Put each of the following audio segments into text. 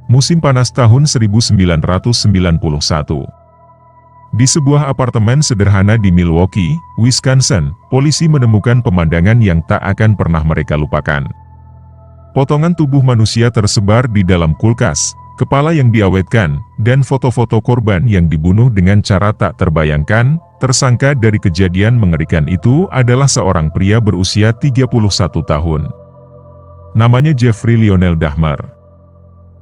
musim panas tahun 1991. Di sebuah apartemen sederhana di Milwaukee, Wisconsin, polisi menemukan pemandangan yang tak akan pernah mereka lupakan. Potongan tubuh manusia tersebar di dalam kulkas, kepala yang diawetkan, dan foto-foto korban yang dibunuh dengan cara tak terbayangkan. Tersangka dari kejadian mengerikan itu adalah seorang pria berusia 31 tahun. Namanya Jeffrey Lionel Dahmer.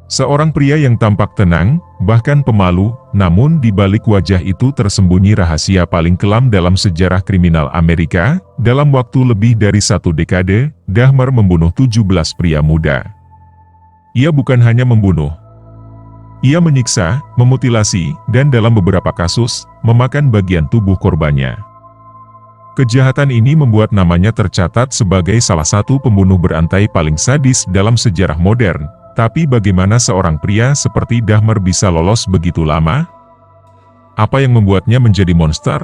Seorang pria yang tampak tenang, bahkan pemalu, namun di balik wajah itu tersembunyi rahasia paling kelam dalam sejarah kriminal Amerika. Dalam waktu lebih dari 1 dekade, Dahmer membunuh 17 pria muda. Ia bukan hanya membunuh. Ia menyiksa, memutilasi, dan dalam beberapa kasus, memakan bagian tubuh korbannya. Kejahatan ini membuat namanya tercatat sebagai salah satu pembunuh berantai paling sadis dalam sejarah modern. Tapi bagaimana seorang pria seperti Dahmer bisa lolos begitu lama? Apa yang membuatnya menjadi monster?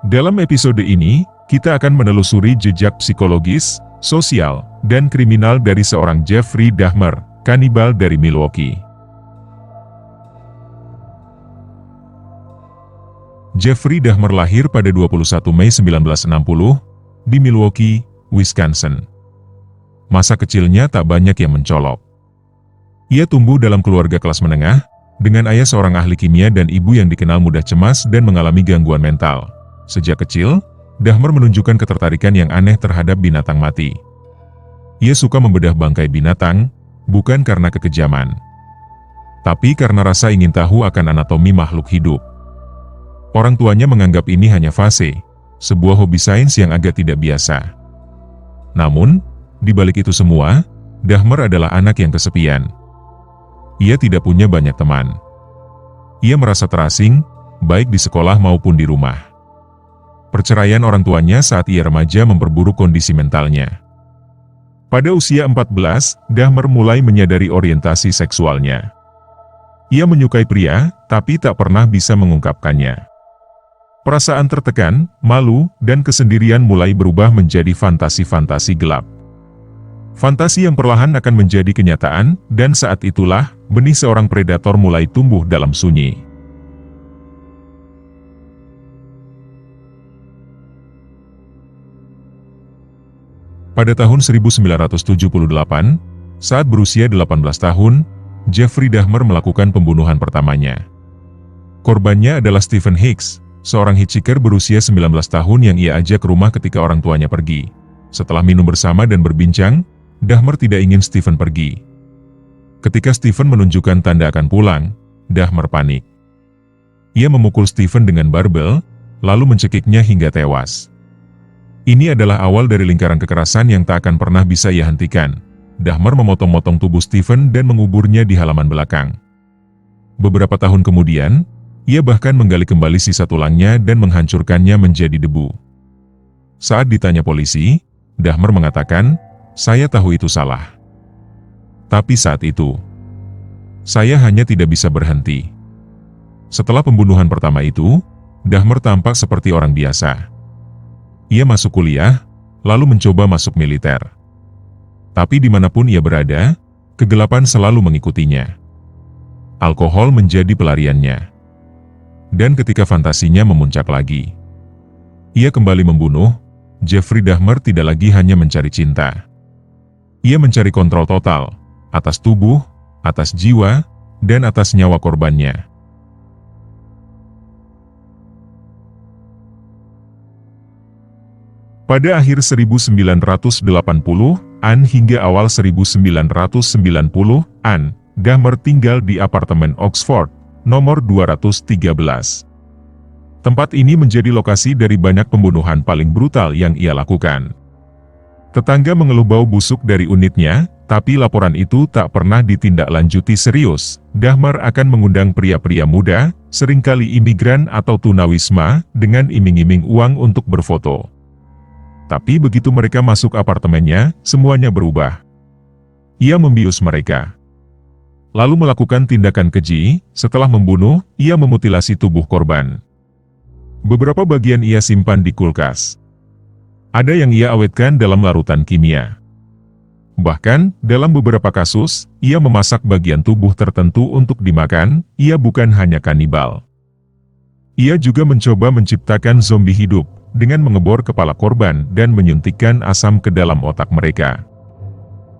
Dalam episode ini, kita akan menelusuri jejak psikologis, sosial, dan kriminal dari seorang Jeffrey Dahmer, kanibal dari Milwaukee. Jeffrey Dahmer lahir pada 21 Mei 1960, di Milwaukee, Wisconsin. Masa kecilnya tak banyak yang mencolok. Ia tumbuh dalam keluarga kelas menengah, dengan ayah seorang ahli kimia dan ibu yang dikenal mudah cemas dan mengalami gangguan mental. Sejak kecil, Dahmer menunjukkan ketertarikan yang aneh terhadap binatang mati. Ia suka membedah bangkai binatang, bukan karena kekejaman, tapi karena rasa ingin tahu akan anatomi makhluk hidup. Orang tuanya menganggap ini hanya fase, sebuah hobi sains yang agak tidak biasa. Namun, di balik itu semua, Dahmer adalah anak yang kesepian. Ia tidak punya banyak teman. Ia merasa terasing, baik di sekolah maupun di rumah. Perceraian orang tuanya saat ia remaja memperburuk kondisi mentalnya. Pada usia 14, Dahmer mulai menyadari orientasi seksualnya. Ia menyukai pria, tapi tak pernah bisa mengungkapkannya. Perasaan tertekan, malu, dan kesendirian mulai berubah menjadi fantasi-fantasi gelap. Fantasi yang perlahan akan menjadi kenyataan, dan saat itulah, benih seorang predator mulai tumbuh dalam sunyi. Pada tahun 1978, saat berusia 18 tahun, Jeffrey Dahmer melakukan pembunuhan pertamanya. Korbannya adalah Stephen Hicks, seorang hitchhiker berusia 19 tahun yang ia ajak ke rumah ketika orang tuanya pergi. Setelah minum bersama dan berbincang, Dahmer tidak ingin Stephen pergi. Ketika Stephen menunjukkan tanda akan pulang, Dahmer panik. Ia memukul Stephen dengan barbel, lalu mencekiknya hingga tewas. Ini adalah awal dari lingkaran kekerasan yang tak akan pernah bisa ia hentikan. Dahmer memotong-motong tubuh Stephen dan menguburnya di halaman belakang. Beberapa tahun kemudian, ia bahkan menggali kembali sisa tulangnya dan menghancurkannya menjadi debu. Saat ditanya polisi, Dahmer mengatakan, "Saya tahu itu salah. Tapi saat itu, saya hanya tidak bisa berhenti." Setelah pembunuhan pertama itu, Dahmer tampak seperti orang biasa. Ia masuk kuliah, lalu mencoba masuk militer. Tapi dimanapun ia berada, kegelapan selalu mengikutinya. Alkohol menjadi pelariannya. Dan ketika fantasinya memuncak lagi, ia kembali membunuh. Jeffrey Dahmer tidak lagi hanya mencari cinta. Ia mencari kontrol total, atas tubuh, atas jiwa, dan atas nyawa korbannya. Pada akhir 1980-an hingga awal 1990-an, Dahmer tinggal di apartemen Oxford, nomor 213. Tempat ini menjadi lokasi dari banyak pembunuhan paling brutal yang ia lakukan. Tetangga mengeluh bau busuk dari unitnya, tapi laporan itu tak pernah ditindaklanjuti serius. Dahmer akan mengundang pria-pria muda, seringkali imigran atau tunawisma, dengan iming-iming uang untuk berfoto. Tapi begitu mereka masuk apartemennya, semuanya berubah. Ia membius mereka. Lalu melakukan tindakan keji. Setelah membunuh, ia memutilasi tubuh korban. Beberapa bagian ia simpan di kulkas. Ada yang ia awetkan dalam larutan kimia. Bahkan, dalam beberapa kasus, ia memasak bagian tubuh tertentu untuk dimakan. Ia bukan hanya kanibal. Ia juga mencoba menciptakan zombie hidup, dengan mengebor kepala korban dan menyuntikkan asam ke dalam otak mereka.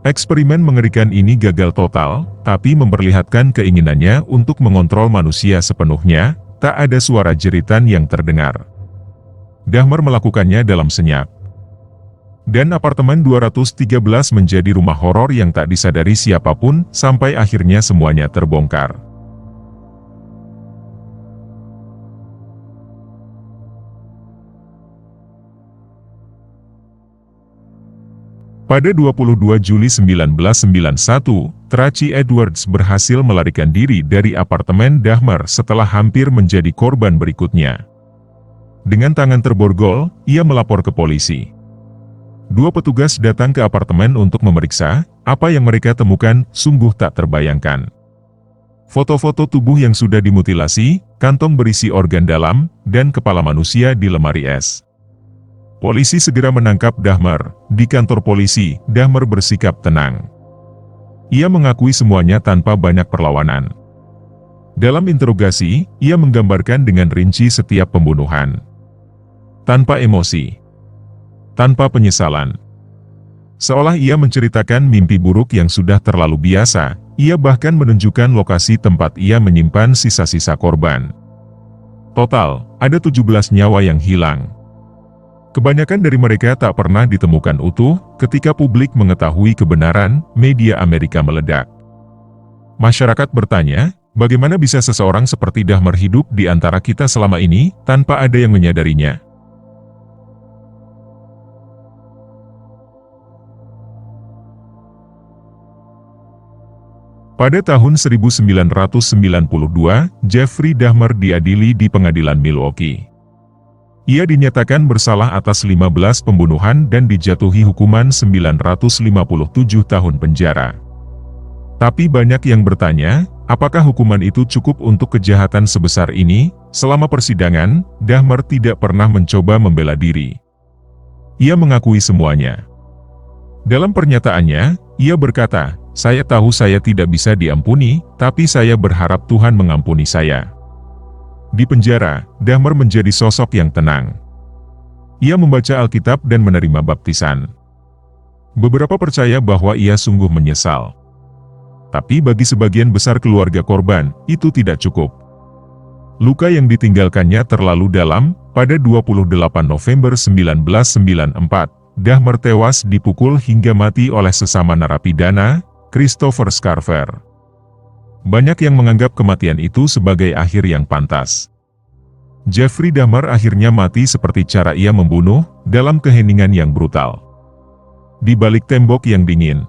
Eksperimen mengerikan ini gagal total, tapi memperlihatkan keinginannya untuk mengontrol manusia sepenuhnya. Tak ada suara jeritan yang terdengar. Dahmer melakukannya dalam senyap. Dan apartemen 213 menjadi rumah horor yang tak disadari siapapun, sampai akhirnya semuanya terbongkar. Pada 22 Juli 1991, Tracy Edwards berhasil melarikan diri dari apartemen Dahmer setelah hampir menjadi korban berikutnya. Dengan tangan terborgol, ia melapor ke polisi. Dua petugas datang ke apartemen untuk memeriksa. Apa yang mereka temukan sungguh tak terbayangkan. Foto-foto tubuh yang sudah dimutilasi, kantong berisi organ dalam, dan kepala manusia di lemari es. Polisi segera menangkap Dahmer. Di kantor polisi, Dahmer bersikap tenang. Ia mengakui semuanya tanpa banyak perlawanan. Dalam interogasi, ia menggambarkan dengan rinci setiap pembunuhan. Tanpa emosi. Tanpa penyesalan. Seolah ia menceritakan mimpi buruk yang sudah terlalu biasa. Ia bahkan menunjukkan lokasi tempat ia menyimpan sisa-sisa korban. Total, ada 17 nyawa yang hilang. Kebanyakan dari mereka tak pernah ditemukan utuh. Ketika publik mengetahui kebenaran, media Amerika meledak. Masyarakat bertanya, bagaimana bisa seseorang seperti Dahmer hidup di antara kita selama ini, tanpa ada yang menyadarinya? Pada tahun 1992, Jeffrey Dahmer diadili di pengadilan Milwaukee. Ia dinyatakan bersalah atas 15 pembunuhan dan dijatuhi hukuman 957 tahun penjara. Tapi banyak yang bertanya, apakah hukuman itu cukup untuk kejahatan sebesar ini? Selama persidangan, Dahmer tidak pernah mencoba membela diri. Ia mengakui semuanya. Dalam pernyataannya, ia berkata, "Saya tahu saya tidak bisa diampuni, tapi saya berharap Tuhan mengampuni saya." Di penjara, Dahmer menjadi sosok yang tenang. Ia membaca Alkitab dan menerima baptisan. Beberapa percaya bahwa ia sungguh menyesal. Tapi bagi sebagian besar keluarga korban, itu tidak cukup. Luka yang ditinggalkannya terlalu dalam. Pada 28 November 1994, Dahmer tewas dipukul hingga mati oleh sesama narapidana, Christopher Scarver. Banyak yang menganggap kematian itu sebagai akhir yang pantas. Jeffrey Dahmer akhirnya mati seperti cara ia membunuh, dalam keheningan yang brutal. Di balik tembok yang dingin.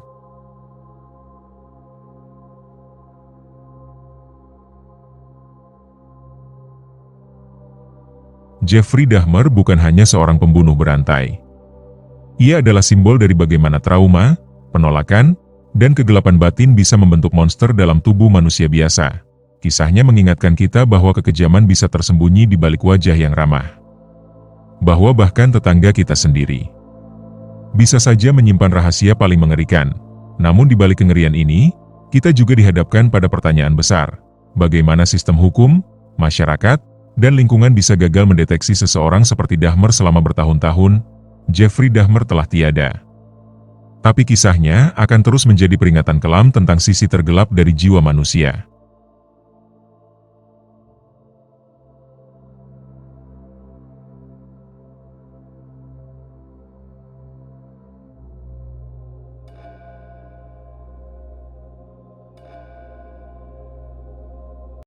Jeffrey Dahmer bukan hanya seorang pembunuh berantai. Ia adalah simbol dari bagaimana trauma, penolakan, dan kegelapan batin bisa membentuk monster dalam tubuh manusia biasa. Kisahnya mengingatkan kita bahwa kekejaman bisa tersembunyi di balik wajah yang ramah. Bahwa bahkan tetangga kita sendiri bisa saja menyimpan rahasia paling mengerikan. Namun di balik kengerian ini, kita juga dihadapkan pada pertanyaan besar. Bagaimana sistem hukum, masyarakat, dan lingkungan bisa gagal mendeteksi seseorang seperti Dahmer selama bertahun-tahun? Jeffrey Dahmer telah tiada. Tapi kisahnya akan terus menjadi peringatan kelam tentang sisi tergelap dari jiwa manusia.